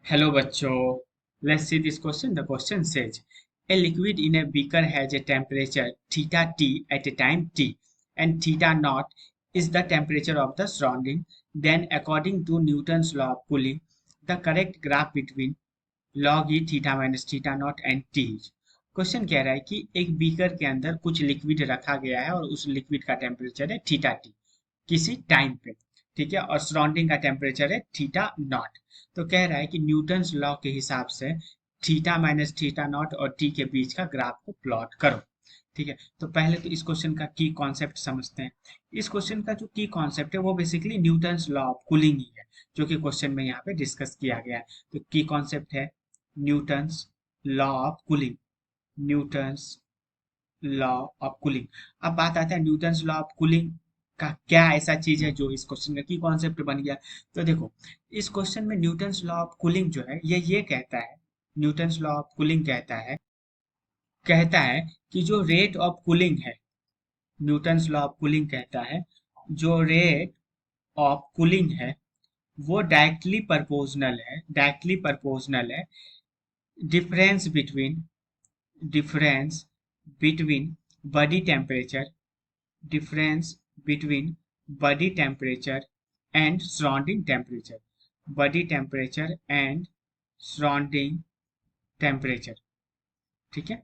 Hello bachcho. Let's see this question. The question says, a liquid in a beaker has a temperature theta T at a time T and theta naught is the temperature of the surrounding. Then according to Newton's law of cooling, the correct graph between log e theta minus theta not and T. Question कह रहा है कि एक beaker के अंदर कुछ liquid रखा गया है और उस लिक्विड का टेम्परेचर है थीटा टी किसी टाइम पे, ठीक है, और सराउंडिंग का टेम्परेचर है थीटा नॉट। तो कह रहा है कि न्यूटन्स लॉ के हिसाब से थीटा माइनस थीटा नॉट और टी के बीच का ग्राफ को प्लॉट करो। ठीक है, तो पहले तो इस क्वेश्चन का की कॉन्सेप्ट समझते हैं। इस क्वेश्चन का जो की कॉन्सेप्ट है वो basically Newton's law of cooling ही है, जो कि क्वेश्चन में यहाँ पे डिस्कस किया गया है। तो की कॉन्सेप्ट है Newton's law of cooling, Newton's law of cooling. अब बात आता है न्यूटन्स लॉ ऑफ कूलिंग का क्या ऐसा चीज है जो इस क्वेश्चन का की कॉन्सेप्ट बन गया। तो देखो, इस क्वेश्चन में न्यूटन्स लॉ ऑफ कूलिंग जो है ये कहता है, न्यूटन्स लॉ ऑफ कूलिंग कहता है कि जो रेट ऑफ कूलिंग है, न्यूटन्स लॉ ऑफ कूलिंग कहता है जो रेट ऑफ कूलिंग है वो डायरेक्टली प्रोपोर्शनल है difference between body temperature difference between body temperature and surrounding temperature, body temperature and surrounding temperature, ठीक है,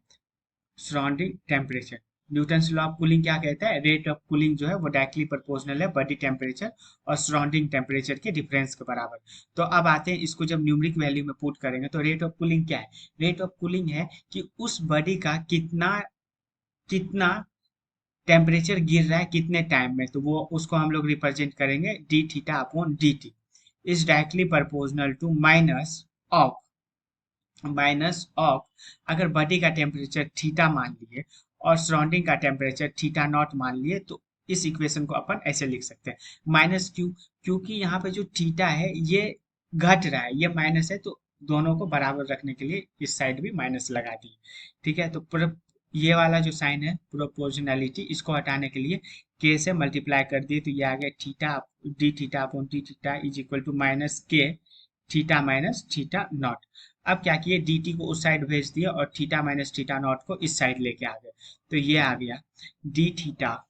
surrounding temperature. Newton's law of cooling क्या कहता है, रेट ऑफ कूलिंग जो है वो डायरेक्टली प्रोपोर्शनल है बॉडी टेम्परेचर और सराउंडिंग टेम्परेचर के डिफरेंस के बराबर। तो अब आते हैं, इसको जब न्यूमेरिक वैल्यू में पुट करेंगे तो रेट ऑफ कूलिंग क्या है, रेट ऑफ कूलिंग है कि उस बॉडी का कितना कितना टेम्परेचर गिर रहा है कितने टाइम में, तो वो उसको हम लोग रिप्रेजेंट करेंगे d theta upon d t is directly proportional to minus of अगर बॉडी का टेम्परेचर थीटा मान लिए और सराउंडिंग का टेम्परेचर थीटा नॉट मान लिए तो इस इक्वेशन को अपन ऐसे लिख सकते हैं माइनस क्यू, क्योंकि यहाँ पे जो थीटा है ये घट रहा है, ये माइनस है, तो दोनों को बराबर रखने के लिए इस साइड भी माइनस लगा दिए। ठीक है, तो ये वाला जो साइन है प्रोपोर्शनैलिटी, इसको हटाने के लिए के से मल्टीप्लाई कर दिए तो ये आ गया theta d theta upon d theta is equal to minus k theta minus theta naught. अब क्या किए, डी टी को उस साइड भेज दिया और थीटा माइनस थीटा नॉट को इस साइड लेके आ गए, तो ये आ गया d theta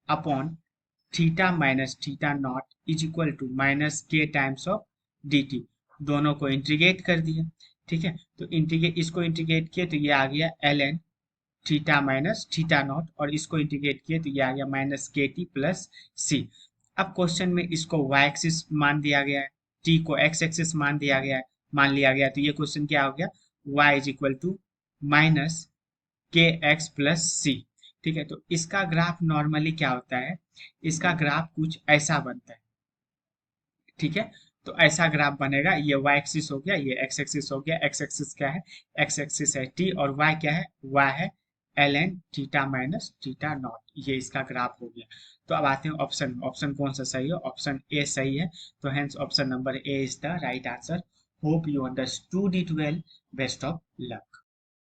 upon theta minus theta naught is equal to minus k times of d t. दोनों को इंटीग्रेट कर दिया, ठीक है, तो इसको इंटीग्रेट किए तो ये आ गया l n theta minus theta naught और इसको इंटीग्रेट किए तो ये आ गया माइनस के टी प्लस सी। अब क्वेश्चन में इसको वाई एक्सिस मान दिया गया है, टी को एक्स एक्सिस मान लिया गया, तो ये क्वेश्चन क्या हो गया, y is equal to minus k x plus c. ठीक है, तो इसका ग्राफ नॉर्मली क्या होता है, इसका ग्राफ कुछ ऐसा बनता है। ठीक है, तो ऐसा ग्राफ बनेगा, ये y एक्सिस हो गया, ये x एक्सिस हो गया। x एक्सिस क्या है, x एक्सिस है t और y क्या है, y है l n theta minus theta naught, ये इसका ग्राफ हो गया। तो अब आते हैं ऑप्शन, ऑप्शन कौन सा सही है, ऑप्शन ए सही है, तो hence option number A is the right answer. Hope you understood it well, best of luck.